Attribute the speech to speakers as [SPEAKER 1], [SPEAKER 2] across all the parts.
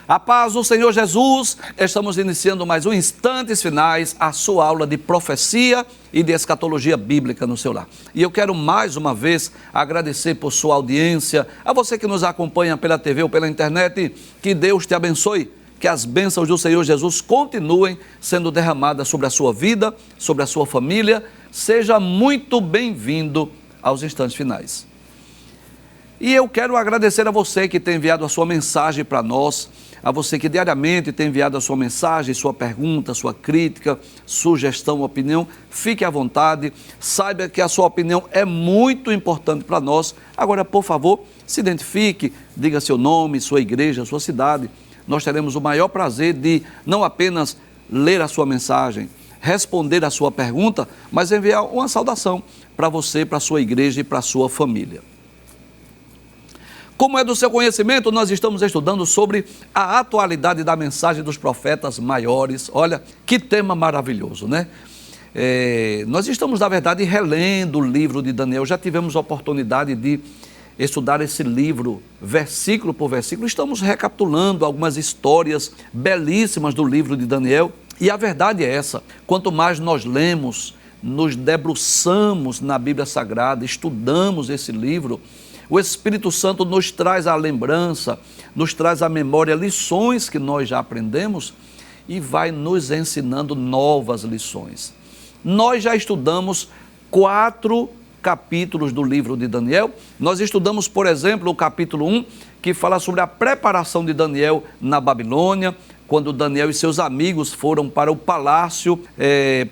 [SPEAKER 1] A paz do Senhor Jesus, estamos iniciando mais um Instantes Finais, a sua aula de profecia e de escatologia bíblica no seu lar. E eu quero mais uma vez agradecer por sua audiência, a você que nos acompanha pela TV ou pela internet, que Deus te abençoe, que as bênçãos do Senhor Jesus continuem sendo derramadas sobre a sua vida, sobre a sua família. Seja muito bem-vindo aos Instantes Finais. E eu quero agradecer a você que tem enviado a sua mensagem para nós, a você que diariamente tem enviado a sua mensagem, sua pergunta, sua crítica, sugestão, opinião. Fique à vontade, saiba que a sua opinião é muito importante para nós. Agora, por favor, se identifique, diga seu nome, sua igreja, sua cidade. Nós teremos o maior prazer de não apenas ler a sua mensagem, responder a sua pergunta, mas enviar uma saudação para você, para a sua igreja e para a sua família. Como é do seu conhecimento, nós estamos estudando sobre a atualidade da mensagem dos profetas maiores. Olha, que tema maravilhoso, né? Nós estamos, na verdade, relendo o livro de Daniel. Já tivemos a oportunidade de estudar esse livro, versículo por versículo. Estamos recapitulando algumas histórias belíssimas do livro de Daniel. E a verdade é essa: quanto mais nós lemos, nos debruçamos na Bíblia Sagrada, estudamos esse livro, o Espírito Santo nos traz a lembrança, nos traz à memória lições que nós já aprendemos e vai nos ensinando novas lições. Nós já estudamos 4 capítulos do livro de Daniel. Nós estudamos, por exemplo, o capítulo 1, que fala sobre a preparação de Daniel na Babilônia, quando Daniel e seus amigos foram para o palácio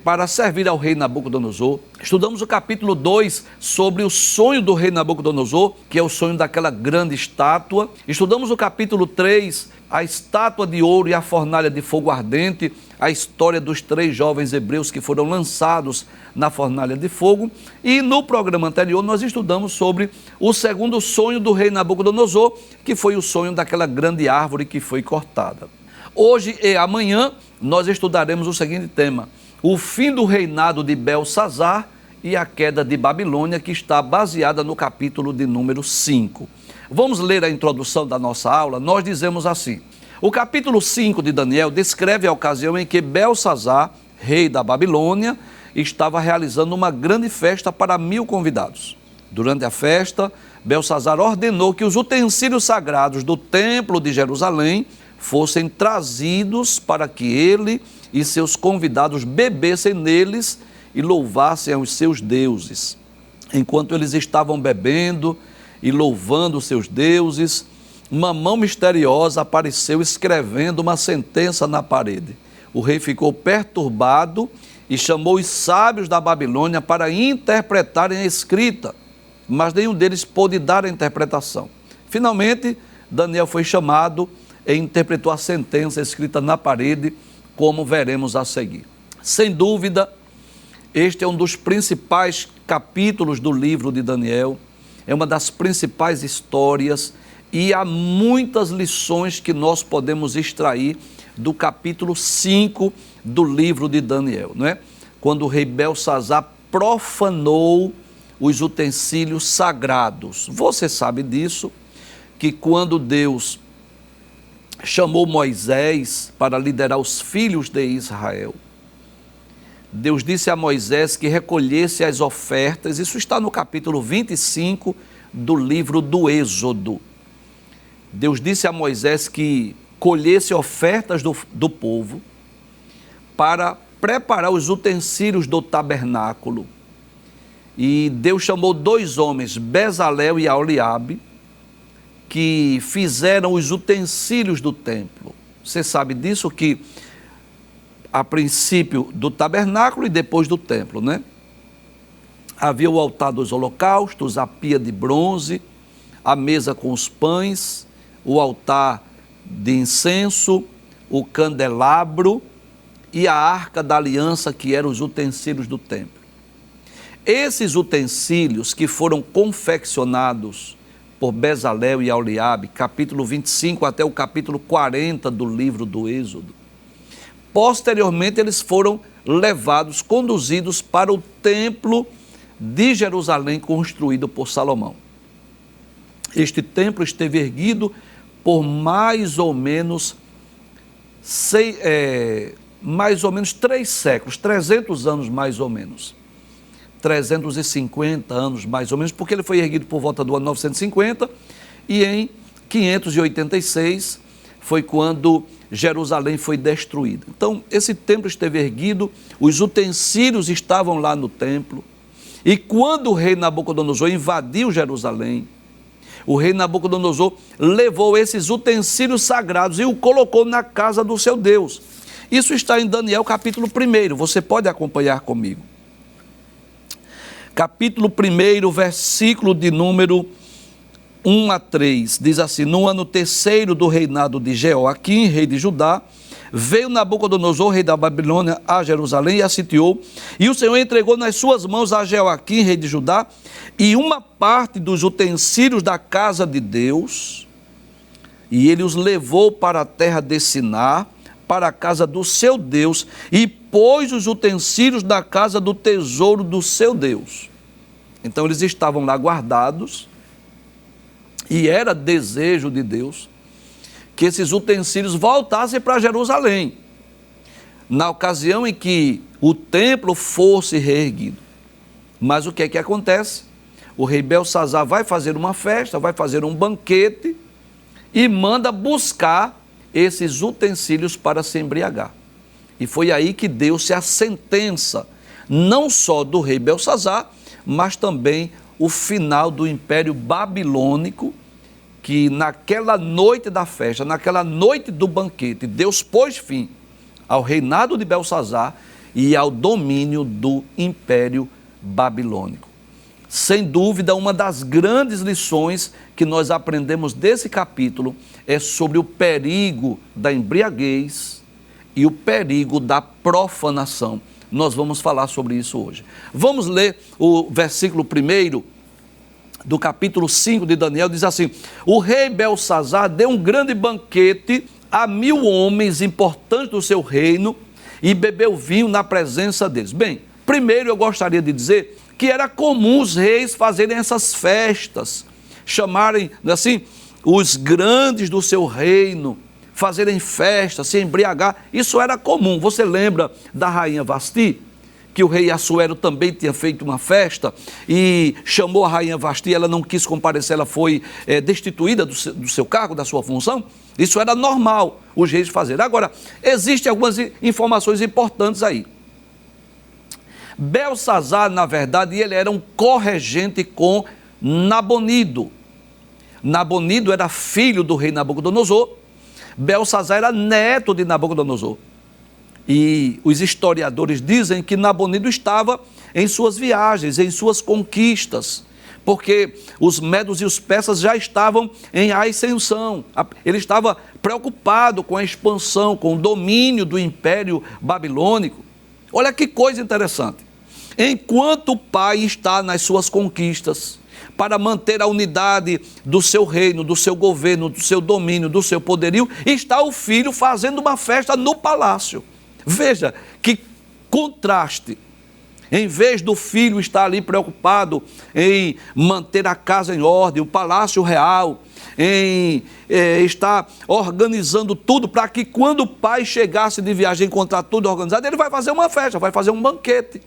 [SPEAKER 1] para servir ao rei Nabucodonosor. Estudamos o capítulo 2 sobre o sonho do rei Nabucodonosor, que é o sonho daquela grande estátua. Estudamos o capítulo 3, a estátua de ouro e a fornalha de fogo ardente, a história dos 3 jovens hebreus que foram lançados na fornalha de fogo. E no programa anterior nós estudamos sobre o segundo sonho do rei Nabucodonosor, que foi o sonho daquela grande árvore que foi cortada. Hoje e amanhã nós estudaremos o seguinte tema: o fim do reinado de Belsazar e a queda de Babilônia, que está baseada no capítulo de número 5. Vamos ler a introdução da nossa aula. Nós dizemos assim: o capítulo 5 de Daniel descreve a ocasião em que Belsazar, rei da Babilônia, estava realizando uma grande festa para 1000 convidados. Durante a festa, Belsazar ordenou que os utensílios sagrados do templo de Jerusalém fossem trazidos para que ele e seus convidados bebessem neles e louvassem aos seus deuses. Enquanto eles estavam bebendo e louvando os seus deuses, uma mão misteriosa apareceu escrevendo uma sentença na parede. O rei ficou perturbado e chamou os sábios da Babilônia para interpretarem a escrita, mas nenhum deles pôde dar a interpretação. Finalmente, Daniel foi chamado e interpretou a sentença escrita na parede, como veremos a seguir. Sem dúvida, este é um dos principais capítulos do livro de Daniel, é uma das principais histórias e há muitas lições que nós podemos extrair do capítulo 5 do livro de Daniel, não é? Quando o rei Belsazar profanou os utensílios sagrados. Você sabe disso, que quando Deus chamou Moisés para liderar os filhos de Israel, Deus disse a Moisés que recolhesse as ofertas. Isso está no capítulo 25 do livro do Êxodo. Deus disse a Moisés que colhesse ofertas do povo para preparar os utensílios do tabernáculo. E Deus chamou 2 homens, Bezalel e Aholiabe, que fizeram os utensílios do templo. Você sabe disso, que a princípio do tabernáculo e depois do templo, né? Havia o altar dos holocaustos, a pia de bronze, a mesa com os pães, o altar de incenso, o candelabro e a arca da aliança, que eram os utensílios do templo. Esses utensílios que foram confeccionados por Bezalel e Aholiabe, capítulo 25 até o capítulo 40 do livro do Êxodo. Posteriormente, eles foram levados, conduzidos para o templo de Jerusalém, construído por Salomão. Este templo esteve erguido por mais ou menos mais ou menos 3 séculos, 300 anos mais ou menos. 350 anos mais ou menos, porque ele foi erguido por volta do ano 950 e em 586 foi quando Jerusalém foi destruída. Então, esse templo esteve erguido, os utensílios estavam lá no templo, e quando o rei Nabucodonosor invadiu Jerusalém, o rei Nabucodonosor levou esses utensílios sagrados e o colocou na casa do seu Deus. Isso está em Daniel capítulo 1, você pode acompanhar comigo. Capítulo 1, versículo de número 1 a 3, diz assim: no ano terceiro do reinado de Jeoaquim, rei de Judá, veio Nabucodonosor, rei da Babilônia, a Jerusalém e a sitiou, e o Senhor entregou nas suas mãos a Jeoaquim, rei de Judá, e uma parte dos utensílios da casa de Deus, e ele os levou para a terra de Siná, para a casa do seu Deus, e pôs os utensílios da casa do tesouro do seu Deus. Então eles estavam lá guardados, e era desejo de Deus que esses utensílios voltassem para Jerusalém, na ocasião em que o templo fosse reerguido. Mas o que é que acontece? O rei Belsazar vai fazer uma festa, vai fazer um banquete e manda buscar esses utensílios para se embriagar. E foi aí que deu-se a sentença, não só do rei Belsazar, mas também o final do Império Babilônico, que naquela noite da festa, naquela noite do banquete, Deus pôs fim ao reinado de Belsazar e ao domínio do Império Babilônico. Sem dúvida, uma das grandes lições que nós aprendemos desse capítulo é sobre o perigo da embriaguez e o perigo da profanação. Nós vamos falar sobre isso hoje. Vamos ler o versículo 1 do capítulo 5 de Daniel, diz assim: o rei Belsazar deu um grande banquete a 1000 homens importantes do seu reino e bebeu vinho na presença deles. Bem, primeiro eu gostaria de dizer que era comum os reis fazerem essas festas, chamarem assim os grandes do seu reino, fazerem festas, se embriagar. Isso era comum. Você lembra da rainha Vasti? Que o rei Assuero também tinha feito uma festa e chamou a rainha Vasti, ela não quis comparecer, ela foi destituída do seu cargo, da sua função. Isso era normal os reis fazerem. Agora, existem algumas informações importantes aí. Belsazar, na verdade, ele era um corregente com Nabonido. Nabonido era filho do rei Nabucodonosor, Belsazar era neto de Nabucodonosor. E os historiadores dizem que Nabonido estava em suas viagens, em suas conquistas, porque os medos e os persas já estavam em ascensão. Ele estava preocupado com a expansão, com o domínio do Império Babilônico. Olha que coisa interessante. Enquanto o pai está nas suas conquistas, para manter a unidade do seu reino, do seu governo, do seu domínio, do seu poderio, está o filho fazendo uma festa no palácio. Veja que contraste. Em vez do filho estar ali preocupado em manter a casa em ordem, o palácio real, em estar organizando tudo para que quando o pai chegasse de viagem e encontrar tudo organizado, ele vai fazer uma festa, vai fazer um banquete.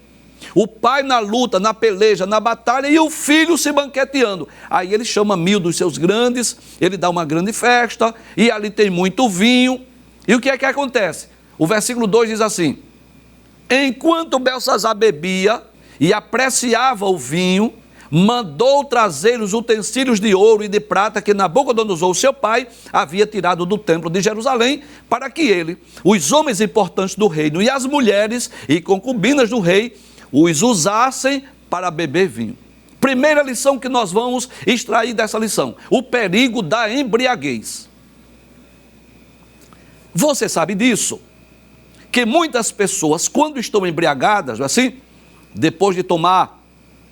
[SPEAKER 1] O pai na luta, na peleja, na batalha e o filho se banqueteando. Aí ele chama 1000 dos seus grandes, ele dá uma grande festa e ali tem muito vinho. E o que é que acontece? O versículo 2 diz assim: enquanto Belsazar bebia e apreciava o vinho, mandou trazer os utensílios de ouro e de prata que Nabucodonosor, seu pai, havia tirado do templo de Jerusalém, para que ele, os homens importantes do reino e as mulheres e concubinas do rei, os usassem para beber vinho. Primeira lição que nós vamos extrair dessa lição: o perigo da embriaguez. Você sabe disso? Que muitas pessoas, quando estão embriagadas, assim, depois de tomar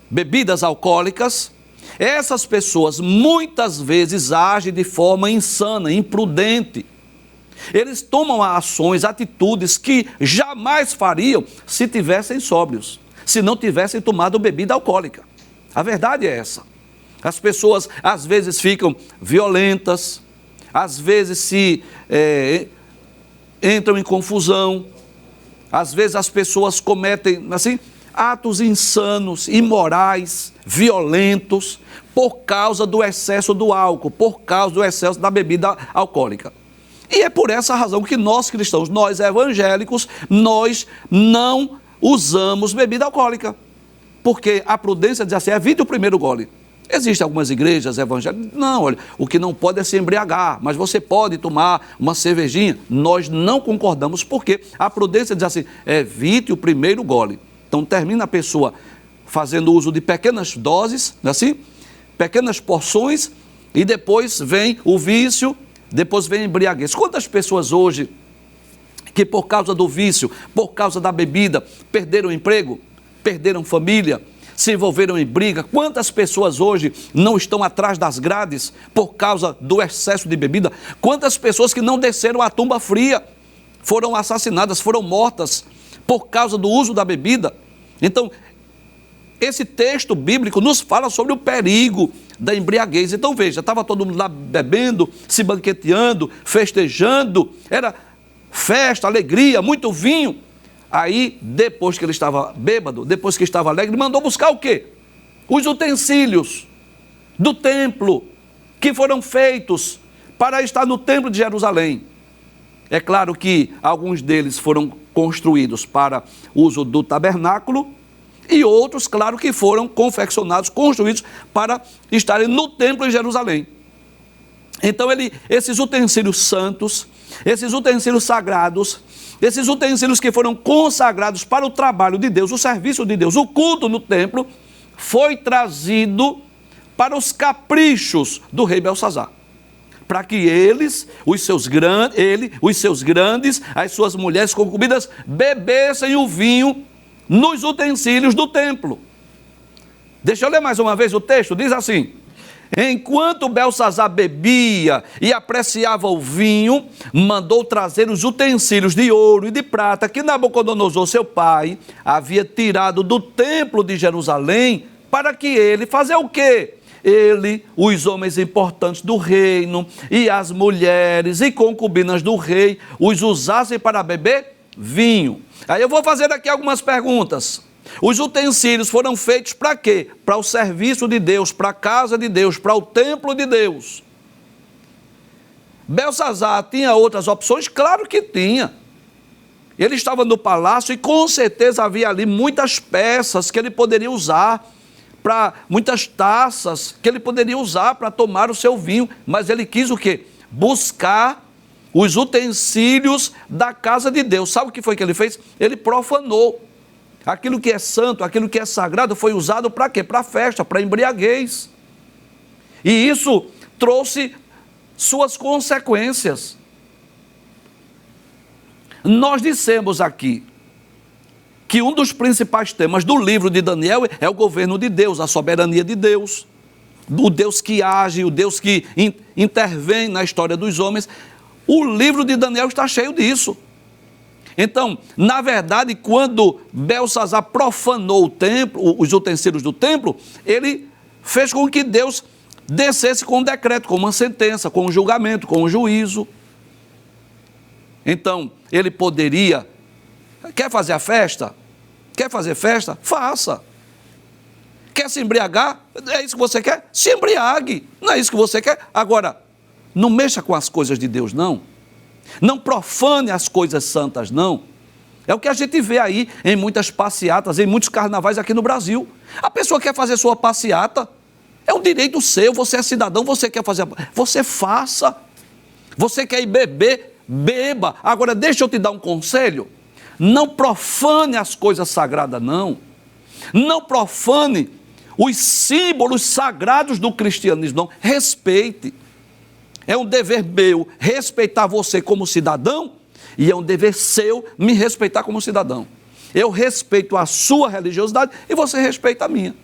[SPEAKER 1] bebidas alcoólicas, essas pessoas muitas vezes agem de forma insana, imprudente. Eles tomam ações, atitudes que jamais fariam se tivessem sóbrios, se não tivessem tomado bebida alcoólica. A verdade é essa. As pessoas às vezes ficam violentas, às vezes se entram em confusão. Às vezes as pessoas cometem, assim, atos insanos, imorais, violentos, por causa do excesso do álcool, por causa do excesso da bebida alcoólica. E é por essa razão que nós cristãos, nós evangélicos, nós não usamos bebida alcoólica. Porque a prudência diz assim, evite o primeiro gole. Existem algumas igrejas evangélicas, não, olha, o que não pode é se embriagar, mas você pode tomar uma cervejinha. Nós não concordamos, porque a prudência diz assim, evite o primeiro gole. Então termina a pessoa fazendo uso de pequenas doses, assim, pequenas porções, e depois vem o vício, depois vem a embriaguez. Quantas pessoas hoje, que por causa do vício, por causa da bebida, perderam emprego, perderam família, se envolveram em briga? Quantas pessoas hoje não estão atrás das grades por causa do excesso de bebida? Quantas pessoas que não desceram à tumba fria foram assassinadas, foram mortas por causa do uso da bebida? Então, esse texto bíblico nos fala sobre o perigo da embriaguez. Então veja, estava todo mundo lá bebendo, se banqueteando, festejando, era festa, alegria, muito vinho. Aí, depois que ele estava bêbado, depois que estava alegre, ele mandou buscar o quê? Os utensílios do templo, que foram feitos para estar no templo de Jerusalém. É claro que alguns deles foram construídos para uso do tabernáculo, e outros, claro, que foram confeccionados, construídos para estarem no templo em Jerusalém. Então, esses utensílios santos, esses utensílios sagrados, esses utensílios que foram consagrados para o trabalho de Deus, o serviço de Deus, o culto no templo, foi trazido para os caprichos do rei Belsazar. Para que os seus grandes, as suas mulheres concubinas, bebessem o vinho nos utensílios do templo. Deixa eu ler mais uma vez o texto, diz assim: enquanto Belsazar bebia e apreciava o vinho, mandou trazer os utensílios de ouro e de prata que Nabucodonosor, seu pai, havia tirado do templo de Jerusalém, para que ele fazer o quê? Ele, os homens importantes do reino e as mulheres e concubinas do rei os usassem para beber vinho. Aí eu vou fazer aqui algumas perguntas. Os utensílios foram feitos para quê? Para o serviço de Deus, para a casa de Deus, para o templo de Deus. Belsazar tinha outras opções? Claro que tinha. Ele estava no palácio e com certeza havia ali muitas peças que ele poderia usar, muitas taças que ele poderia usar para tomar o seu vinho, mas ele quis o quê? Buscar os utensílios da casa de Deus. Sabe o que foi que ele fez? Ele profanou. Aquilo que é santo, aquilo que é sagrado foi usado para quê? Para festa, para embriaguez. E isso trouxe suas consequências. Nós dissemos aqui que um dos principais temas do livro de Daniel é o governo de Deus, a soberania de Deus, o Deus que age, o Deus que intervém na história dos homens. O livro de Daniel está cheio disso. Então, na verdade, quando Belsazar profanou o templo, os utensílios do templo, ele fez com que Deus descesse com um decreto, com uma sentença, com um julgamento, com um juízo. Então, ele poderia, quer fazer a festa? Quer fazer festa? Faça. Quer se embriagar? É isso que você quer? Se embriague. Não é isso que você quer? Agora, não mexa com as coisas de Deus, não. Não profane as coisas santas, não. É o que a gente vê aí em muitas passeatas, em muitos carnavais aqui no Brasil. A pessoa quer fazer sua passeata, é um direito seu, você é cidadão, você quer fazer, você faça. Você quer ir beber, beba. Agora, deixa eu te dar um conselho. Não profane as coisas sagradas, não. Não profane os símbolos sagrados do cristianismo, não. Respeite. É um dever meu respeitar você como cidadão e é um dever seu me respeitar como cidadão. Eu respeito a sua religiosidade e você respeita a minha.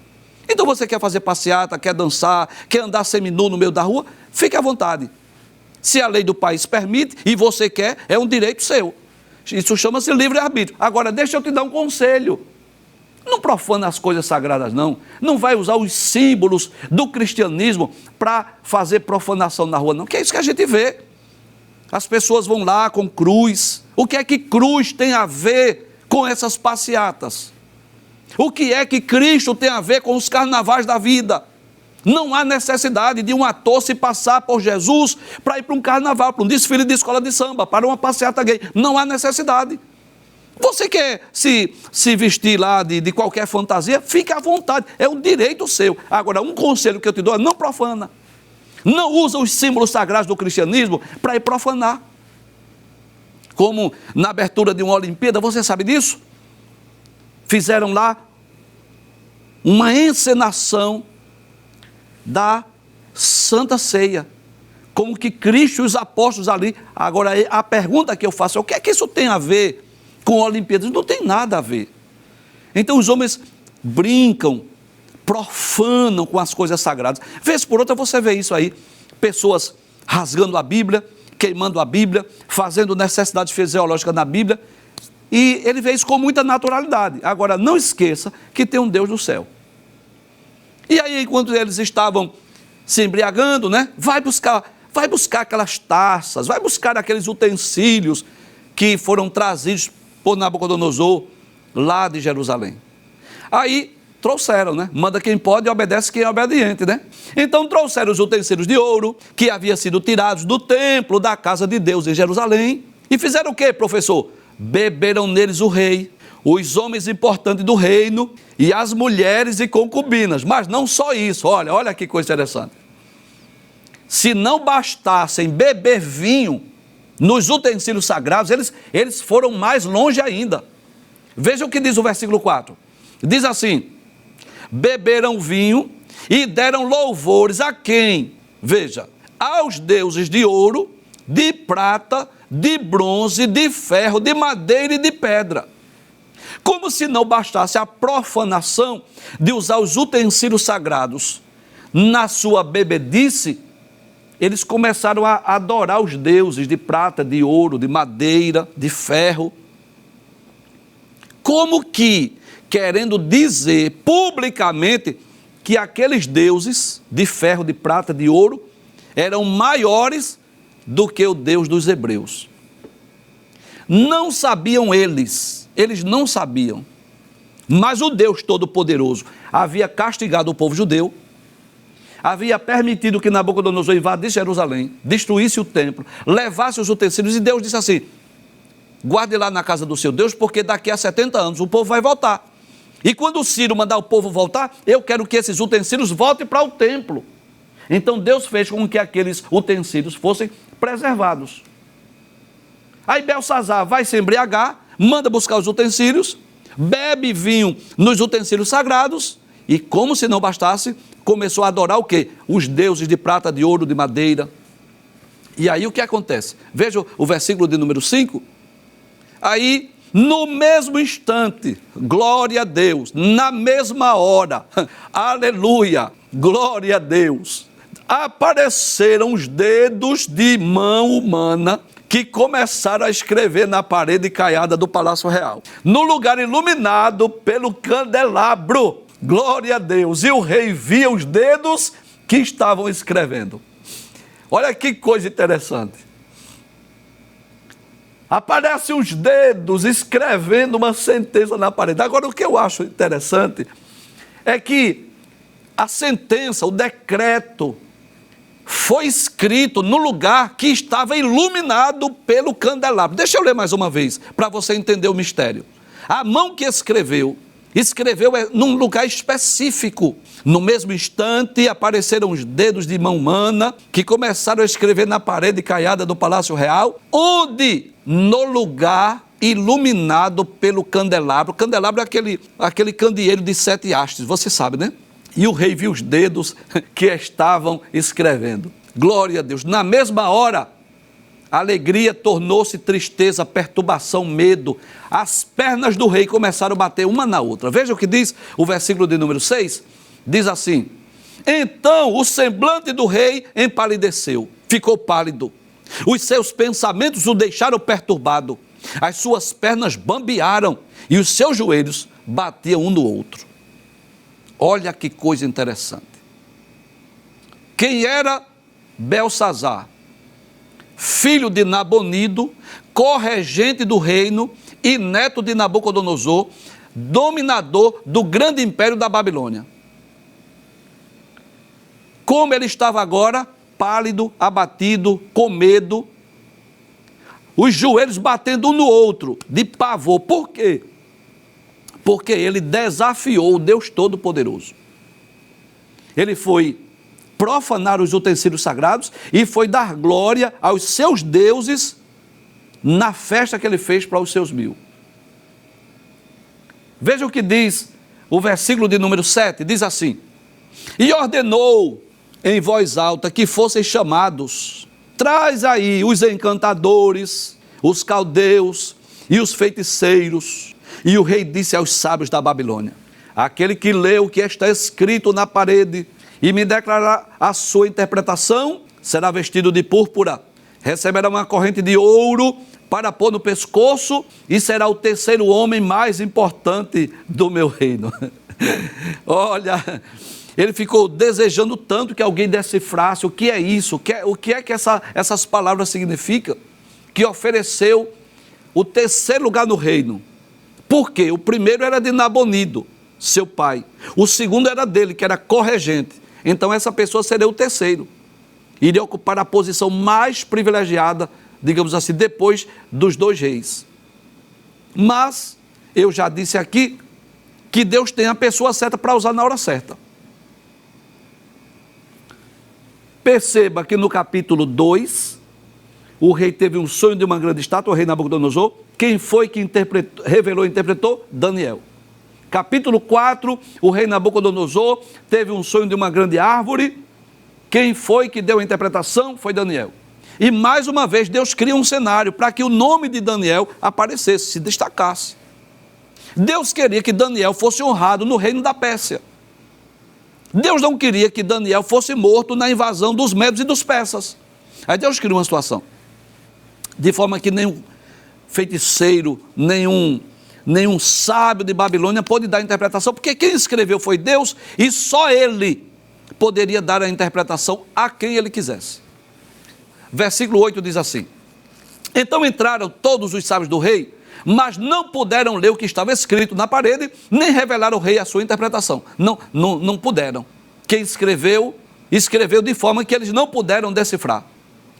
[SPEAKER 1] Então você quer fazer passeata, quer dançar, quer andar seminu no meio da rua? Fique à vontade. Se a lei do país permite e você quer, é um direito seu. Isso chama-se livre-arbítrio. Agora, deixa eu te dar um conselho. Não profana as coisas sagradas, não. Não vai usar os símbolos do cristianismo para fazer profanação na rua, não. Que é isso que a gente vê. As pessoas vão lá com cruz. O que é que cruz tem a ver com essas passeatas? O que é que Cristo tem a ver com os carnavais da vida? Não há necessidade de um ator se passar por Jesus para ir para um carnaval, para um desfile de escola de samba, para uma passeata gay. Não há necessidade. Você quer se vestir lá de qualquer fantasia? Fique à vontade, é um direito seu. Agora, um conselho que eu te dou é não profana. Não usa os símbolos sagrados do cristianismo para ir profanar. Como na abertura de uma Olimpíada, você sabe disso? Fizeram lá uma encenação da Santa Ceia, como que Cristo e os apóstolos ali. Agora, a pergunta que eu faço é: o que é que isso tem a ver com Olimpíadas? Não tem nada a ver. Então os homens brincam, profanam com as coisas sagradas. Vez por outra você vê isso aí, pessoas rasgando a Bíblia, queimando a Bíblia, fazendo necessidade fisiológica na Bíblia, e ele vê isso com muita naturalidade. Agora, não esqueça que tem um Deus no céu. E aí, enquanto eles estavam se embriagando, né? Vai buscar aquelas taças, vai buscar aqueles utensílios que foram trazidos por Nabucodonosor lá de Jerusalém. Aí trouxeram, né? Manda quem pode e obedece quem é obediente, né? Então trouxeram os utensílios de ouro que haviam sido tirados do templo da casa de Deus em Jerusalém. E fizeram o quê, professor? Beberam neles o rei, os homens importantes do reino e as mulheres e concubinas. Mas não só isso, olha que coisa interessante. Se não bastassem beber vinho nos utensílios sagrados, eles foram mais longe ainda. Veja o que diz o versículo 4. Diz assim: beberam vinho e deram louvores a quem? Veja, aos deuses de ouro, de prata, de bronze, de ferro, de madeira e de pedra. Como se não bastasse a profanação de usar os utensílios sagrados na sua bebedice, eles começaram a adorar os deuses de prata, de ouro, de madeira, de ferro. Como que, querendo dizer publicamente que aqueles deuses de ferro, de prata, de ouro, eram maiores do que o Deus dos hebreus. Não sabiam eles não sabiam, mas o Deus Todo-Poderoso havia castigado o povo judeu, havia permitido que Nabucodonosor invadisse Jerusalém, destruísse o templo, levasse os utensílios, e Deus disse assim: guarde lá na casa do seu Deus, porque daqui a 70 anos o povo vai voltar. E quando o Ciro mandar o povo voltar, eu quero que esses utensílios voltem para o templo. Então Deus fez com que aqueles utensílios fossem preservados. Aí Belsazar vai se embriagar, manda buscar os utensílios, bebe vinho nos utensílios sagrados, e como se não bastasse, começou a adorar o quê? Os deuses de prata, de ouro, de madeira. E aí o que acontece? Veja o versículo de número 5. Aí, no mesmo instante, glória a Deus, na mesma hora, aleluia, glória a Deus, apareceram os dedos de mão humana que começaram a escrever na parede caiada do Palácio Real, no lugar iluminado pelo candelabro. Glória a Deus. E o rei via os dedos que estavam escrevendo. Olha que coisa interessante. Aparecem os dedos escrevendo uma sentença na parede. Agora, o que eu acho interessante é que a sentença, o decreto, foi escrito no lugar que estava iluminado pelo candelabro. Deixa eu ler mais uma vez, para você entender o mistério. A mão que escreveu num lugar específico. No mesmo instante, apareceram os dedos de mão humana que começaram a escrever na parede caiada do Palácio Real, onde? No lugar iluminado pelo candelabro. O candelabro é aquele candeeiro de 7 hastes, você sabe, né? E o rei viu os dedos que estavam escrevendo. Glória a Deus. Na mesma hora, a alegria tornou-se tristeza, perturbação, medo. As pernas do rei começaram a bater uma na outra. Veja o que diz o versículo de número 6. Diz assim: então o semblante do rei empalideceu, ficou pálido. Os seus pensamentos o deixaram perturbado. As suas pernas bambearam e os seus joelhos batiam um no outro. Olha que coisa interessante. Quem era Belsazar? filho de Nabonido, corregente do reino e neto de Nabucodonosor, dominador do grande império da Babilônia. Como ele estava agora, pálido, abatido, com medo, os joelhos batendo um no outro, de pavor. Por quê? Porque ele desafiou o Deus Todo-Poderoso. Ele foi profanar os utensílios sagrados e foi dar glória aos seus deuses na festa que ele fez para os seus 1000. Veja o que diz o versículo de número 7, diz assim: e ordenou em voz alta que fossem chamados, traz aí os encantadores, os caldeus e os feiticeiros. E o rei disse aos sábios da Babilônia: aquele que lê o que está escrito na parede e me declarar a sua interpretação, será vestido de púrpura, receberá uma corrente de ouro para pôr no pescoço e será o terceiro homem mais importante do meu reino. Olha, ele ficou desejando tanto que alguém decifrasse o que é isso, o que é que essas palavras significam, que ofereceu o terceiro lugar no reino. Por quê? O primeiro era de Nabonido, seu pai. O segundo era dele, que era corregente. Então essa pessoa seria o terceiro. Iria ocupar a posição mais privilegiada, digamos assim, depois dos 2 reis. Mas, eu já disse aqui, que Deus tem a pessoa certa para usar na hora certa. Perceba que no capítulo 2, o rei teve um sonho de uma grande estátua, o rei Nabucodonosor. Quem foi que revelou e interpretou? Daniel. Capítulo 4, o rei Nabucodonosor teve um sonho de uma grande árvore. Quem foi que deu a interpretação? Foi Daniel. E mais uma vez Deus cria um cenário para que o nome de Daniel aparecesse, se destacasse. Deus queria que Daniel fosse honrado no reino da Pérsia. Deus não queria que Daniel fosse morto na invasão dos medos e dos persas. Aí Deus cria uma situação, de forma que nenhum feiticeiro, nenhum sábio de Babilônia pôde dar a interpretação, porque quem escreveu foi Deus e só ele poderia dar a interpretação a quem ele quisesse. Versículo 8 diz assim: então entraram todos os sábios do rei, mas não puderam ler o que estava escrito na parede, nem revelar ao rei a sua interpretação. Não puderam. Quem escreveu de forma que eles não puderam decifrar.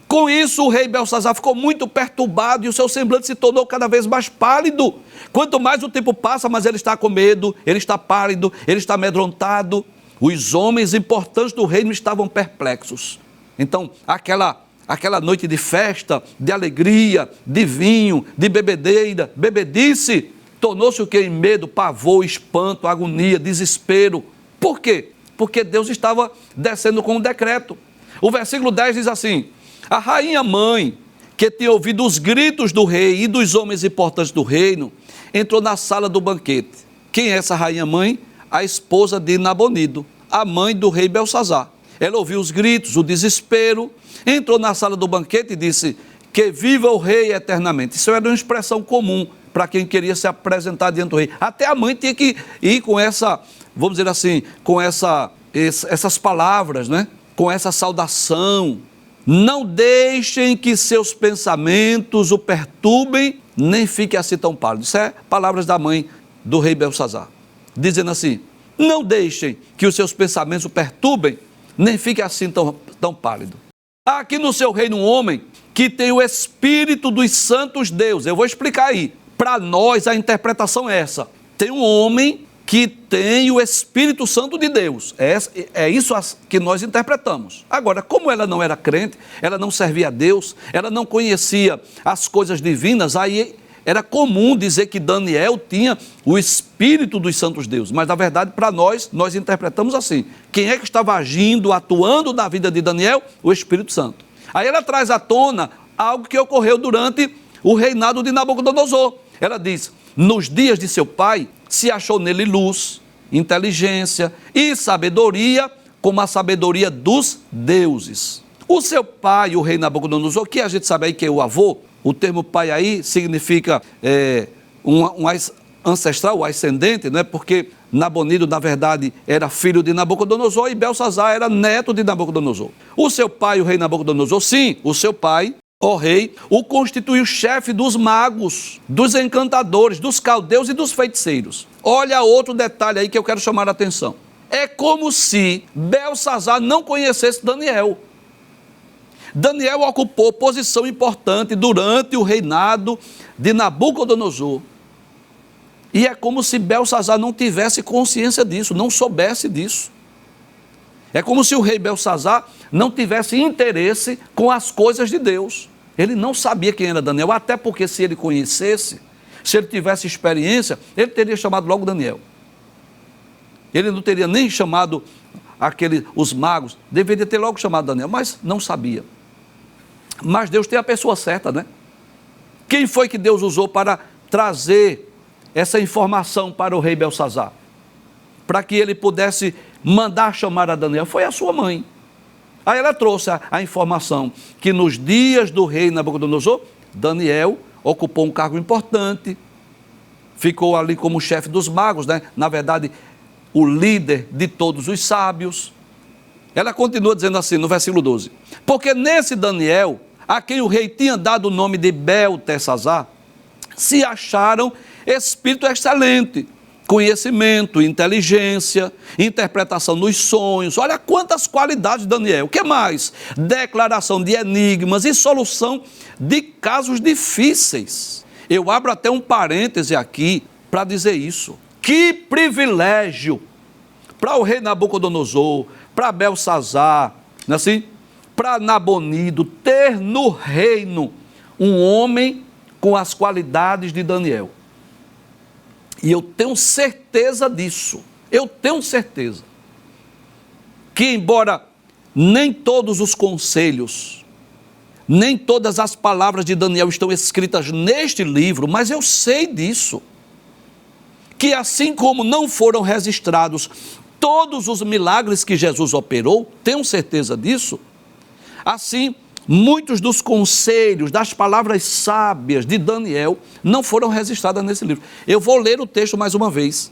[SPEAKER 1] Com isso, o rei Belsazar ficou muito perturbado e o seu semblante se tornou cada vez mais pálido. Quanto mais o tempo passa, mais ele está com medo, ele está pálido, ele está amedrontado. Os homens importantes do reino estavam perplexos. Então, aquela noite de festa, de alegria, de vinho, de bebedeira, bebedice, tornou-se o que? Em medo, pavor, espanto, agonia, desespero. Por quê? Porque Deus estava descendo com um decreto. O versículo 10 diz assim: a rainha mãe, que tinha ouvido os gritos do rei e dos homens importantes do reino, entrou na sala do banquete. Quem é essa rainha mãe? A esposa de Nabonido, a mãe do rei Belsazar. Ela ouviu os gritos, o desespero, entrou na sala do banquete e disse: que viva o rei eternamente. Isso era uma expressão comum para quem queria se apresentar diante do rei. Até a mãe tinha que ir com essa, vamos dizer assim, com essas palavras, né? Com essa saudação. Não deixem que seus pensamentos o perturbem, nem fique assim tão pálido. Isso é palavras da mãe do rei Belsazar, dizendo assim: não deixem que os seus pensamentos o perturbem, nem fique assim tão pálido. Há aqui no seu reino um homem que tem o espírito dos santos deuses. Eu vou explicar aí. Para nós a interpretação é essa: tem um homem que tem o Espírito Santo de Deus. É isso que nós interpretamos. Agora, como ela não era crente, ela não servia a Deus, ela não conhecia as coisas divinas, aí era comum dizer que Daniel tinha o Espírito dos santos deuses. Mas, na verdade, para nós interpretamos assim: quem é que estava agindo, atuando na vida de Daniel? O Espírito Santo. Aí ela traz à tona algo que ocorreu durante o reinado de Nabucodonosor. Ela diz: nos dias de seu pai, se achou nele luz, inteligência e sabedoria, como a sabedoria dos deuses. O seu pai, o rei Nabucodonosor, que a gente sabe aí que é o avô, o termo pai aí significa um ancestral, o ascendente, não é? Porque Nabonido, na verdade, era filho de Nabucodonosor e Belsazar era neto de Nabucodonosor. O seu pai, o rei Nabucodonosor, sim, o seu pai, ó rei, o constituiu chefe dos magos, dos encantadores, dos caldeus e dos feiticeiros. Olha outro detalhe aí que eu quero chamar a atenção. É como se Belsazar não conhecesse Daniel. Daniel ocupou posição importante durante o reinado de Nabucodonosor. E é como se Belsazar não tivesse consciência disso, não soubesse disso. É como se o rei Belsazar não tivesse interesse com as coisas de Deus. Ele não sabia quem era Daniel, até porque se ele conhecesse, se ele tivesse experiência, ele teria chamado logo Daniel. Ele não teria nem chamado os magos, deveria ter logo chamado Daniel, mas não sabia. Mas Deus tem a pessoa certa, né? Quem foi que Deus usou para trazer essa informação para o rei Belsazar? Para que ele pudesse mandar chamar a Daniel? Foi a sua mãe. Aí ela trouxe a informação que nos dias do rei Nabucodonosor, Daniel ocupou um cargo importante, ficou ali como chefe dos magos, né? Na verdade, o líder de todos os sábios. Ela continua dizendo assim no versículo 12: porque nesse Daniel, a quem o rei tinha dado o nome de Beltesazar, se acharam espírito excelente, conhecimento, inteligência, interpretação dos sonhos. Olha quantas qualidades de Daniel. O que mais? Declaração de enigmas e solução de casos difíceis. Eu abro até um parêntese aqui para dizer isso. Que privilégio para o rei Nabucodonosor, para Belsazar, não é assim? Para Nabonido, ter no reino um homem com as qualidades de Daniel. E eu tenho certeza disso, eu tenho certeza, que embora nem todos os conselhos, nem todas as palavras de Daniel estão escritas neste livro, mas eu sei disso, que assim como não foram registrados todos os milagres que Jesus operou, tenho certeza disso, assim, muitos dos conselhos, das palavras sábias de Daniel não foram registradas nesse livro. Eu vou ler o texto mais uma vez.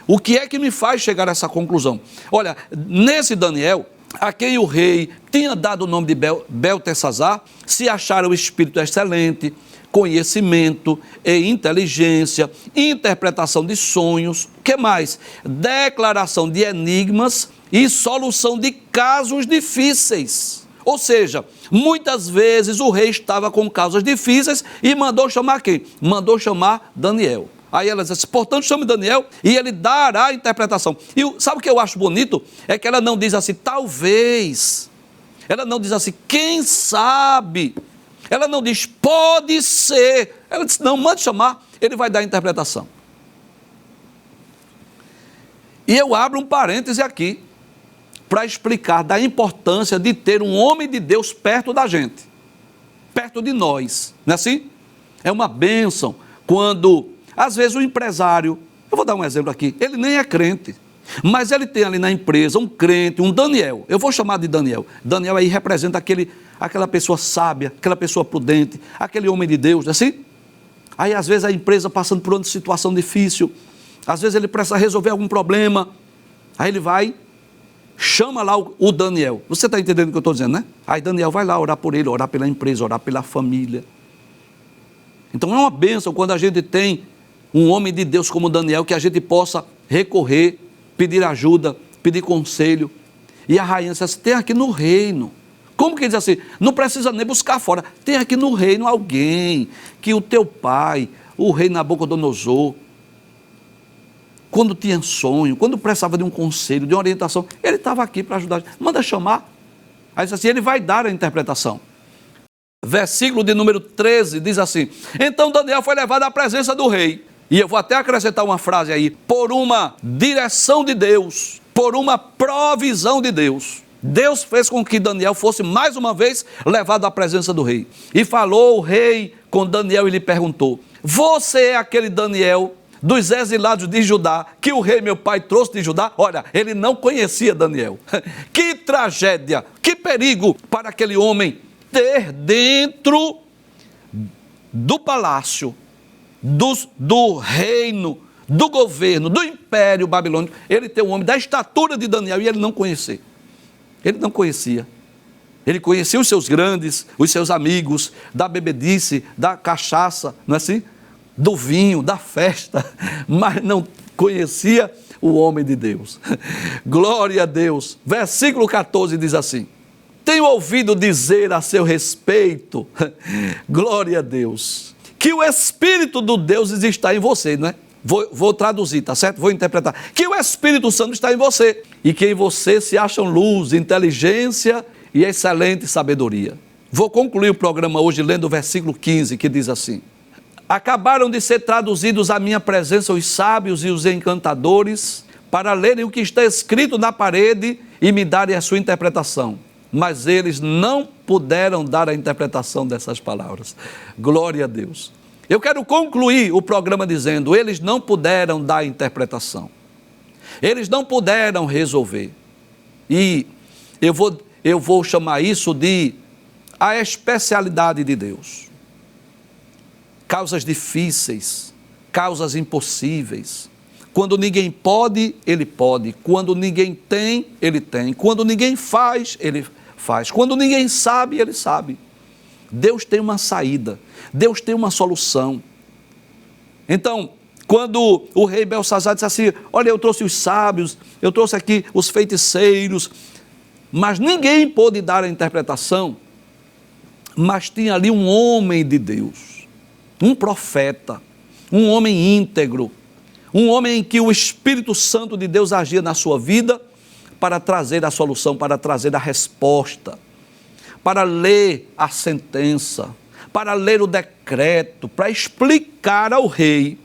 [SPEAKER 1] O que é que me faz chegar a essa conclusão? Olha, nesse Daniel, a quem o rei tinha dado o nome de Beltesazar, se acharam o espírito excelente, conhecimento e inteligência, interpretação de sonhos, que mais? Declaração de enigmas e solução de casos difíceis. Ou seja, muitas vezes o rei estava com causas difíceis e mandou chamar quem? Mandou chamar Daniel. Aí ela diz assim, portanto chame Daniel e ele dará a interpretação. E sabe o que eu acho bonito? É que ela não diz assim, talvez. Ela não diz assim, quem sabe. Ela não diz, pode ser. Ela diz, não, mande chamar, ele vai dar a interpretação. E eu abro um parêntese aqui, para explicar da importância de ter um homem de Deus perto da gente, perto de nós, não é assim? É uma bênção quando, às vezes, o empresário, eu vou dar um exemplo aqui, ele nem é crente, mas ele tem ali na empresa um crente, um Daniel, eu vou chamar de Daniel. Daniel aí representa aquela pessoa sábia, aquela pessoa prudente, aquele homem de Deus, não é assim? Aí, às vezes, a empresa passando por uma situação difícil, às vezes ele precisa resolver algum problema, aí ele vai, chama lá o Daniel. Você está entendendo o que eu estou dizendo, né? Aí Daniel vai lá orar por ele, orar pela empresa, orar pela família. Então é uma bênção quando a gente tem um homem de Deus como Daniel, que a gente possa recorrer, pedir ajuda, pedir conselho. E a rainha disse assim, tem aqui no reino. Como que diz assim? Não precisa nem buscar fora. Tem aqui no reino alguém que o teu pai, o rei Nabucodonosor, quando tinha sonho, quando precisava de um conselho, de uma orientação, ele estava aqui para ajudar. Manda chamar. Aí diz assim, ele vai dar a interpretação. Versículo de número 13 diz assim, então Daniel foi levado à presença do rei. E eu vou até acrescentar uma frase aí, por uma direção de Deus, por uma provisão de Deus. Deus fez com que Daniel fosse mais uma vez levado à presença do rei. E falou o rei com Daniel e lhe perguntou, você é aquele Daniel dos exilados de Judá, que o rei meu pai trouxe de Judá? Olha, ele não conhecia Daniel. Que tragédia, que perigo para aquele homem ter dentro do palácio, do reino, do governo, do império babilônico, ele ter um homem da estatura de Daniel e ele não conhecer. Ele não conhecia. Ele conhecia os seus grandes, os seus amigos, da bebedice, da cachaça, não é assim? Do vinho, da festa, mas não conhecia o homem de Deus. Glória a Deus. Versículo 14 diz assim: tenho ouvido dizer a seu respeito, glória a Deus, que o Espírito do Deus está em você, não é? Vou traduzir, tá certo? Vou interpretar. Que o Espírito Santo está em você e que em você se acham luz, inteligência e excelente sabedoria. Vou concluir o programa hoje lendo o versículo 15, que diz assim: acabaram de ser traduzidos à minha presença os sábios e os encantadores para lerem o que está escrito na parede e me darem a sua interpretação. Mas eles não puderam dar a interpretação dessas palavras. Glória a Deus. Eu quero concluir o programa dizendo: eles não puderam dar a interpretação. Eles não puderam resolver. E eu vou chamar isso de a especialidade de Deus. Causas difíceis, causas impossíveis. Quando ninguém pode, Ele pode. Quando ninguém tem, Ele tem. Quando ninguém faz, Ele faz. Quando ninguém sabe, Ele sabe. Deus tem uma saída. Deus tem uma solução. Então, quando o rei Belsazar disse assim: olha, eu trouxe os sábios, eu trouxe aqui os feiticeiros, mas ninguém pôde dar a interpretação, mas tinha ali um homem de Deus, um profeta, um homem íntegro, um homem em que o Espírito Santo de Deus agia na sua vida para trazer a solução, para trazer a resposta, para ler a sentença, para ler o decreto, para explicar ao rei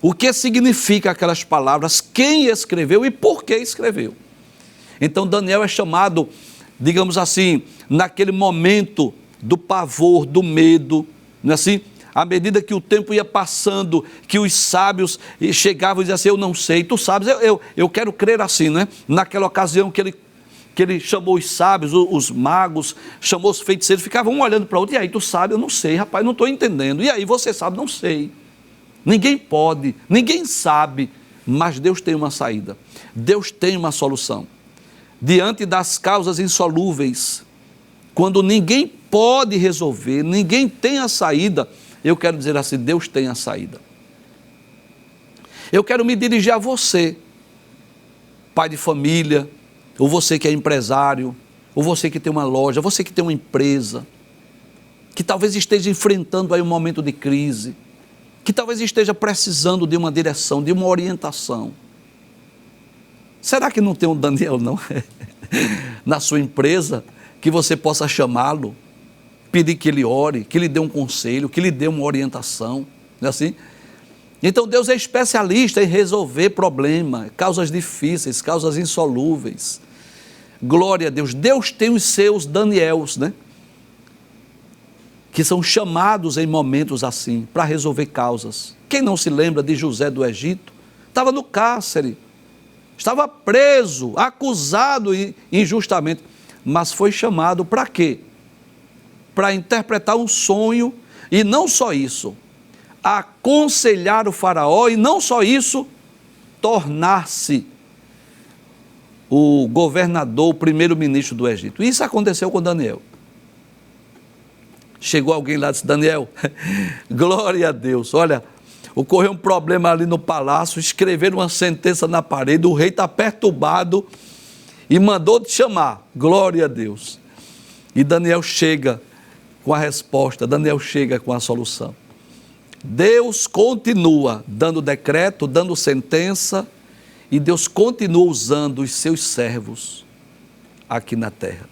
[SPEAKER 1] o que significa aquelas palavras, quem escreveu e por que escreveu. Então Daniel é chamado, digamos assim, naquele momento do pavor, do medo, não é assim? À medida que o tempo ia passando, que os sábios chegavam e diziam assim: eu não sei, tu sabes, eu quero crer assim, né? Naquela ocasião que ele chamou os sábios, os magos, chamou os feiticeiros, ficavam um olhando para o outro: e aí, tu sabe? Eu não sei, rapaz, não estou entendendo. E aí, você sabe? Não sei. Ninguém pode, ninguém sabe, mas Deus tem uma saída, Deus tem uma solução. Diante das causas insolúveis, quando ninguém pode resolver, ninguém tem a saída, eu quero dizer assim: Deus tem a saída. Eu quero me dirigir a você, pai de família, ou você que é empresário, ou você que tem uma loja, você que tem uma empresa, que talvez esteja enfrentando aí um momento de crise, que talvez esteja precisando de uma direção, de uma orientação. Será que não tem um Daniel, não? Na sua empresa, que você possa chamá-lo, pedir que ele ore, que lhe dê um conselho, que lhe dê uma orientação, não é assim? Então Deus é especialista em resolver problemas, causas difíceis, causas insolúveis. Glória a Deus. Deus tem os seus Daniels, né? Que são chamados em momentos assim, para resolver causas. Quem não se lembra de José do Egito? Estava no cárcere, estava preso, acusado injustamente, mas foi chamado para quê? Para interpretar um sonho, e não só isso, aconselhar o faraó, e não só isso, tornar-se o governador, o primeiro-ministro do Egito. Isso aconteceu com Daniel. Chegou alguém lá e disse: Daniel, glória a Deus, olha, ocorreu um problema ali no palácio, escreveram uma sentença na parede, o rei está perturbado e mandou te chamar. Glória a Deus. E Daniel chega com a resposta, Daniel chega com a solução. Deus continua dando decreto, dando sentença, e Deus continua usando os seus servos aqui na terra.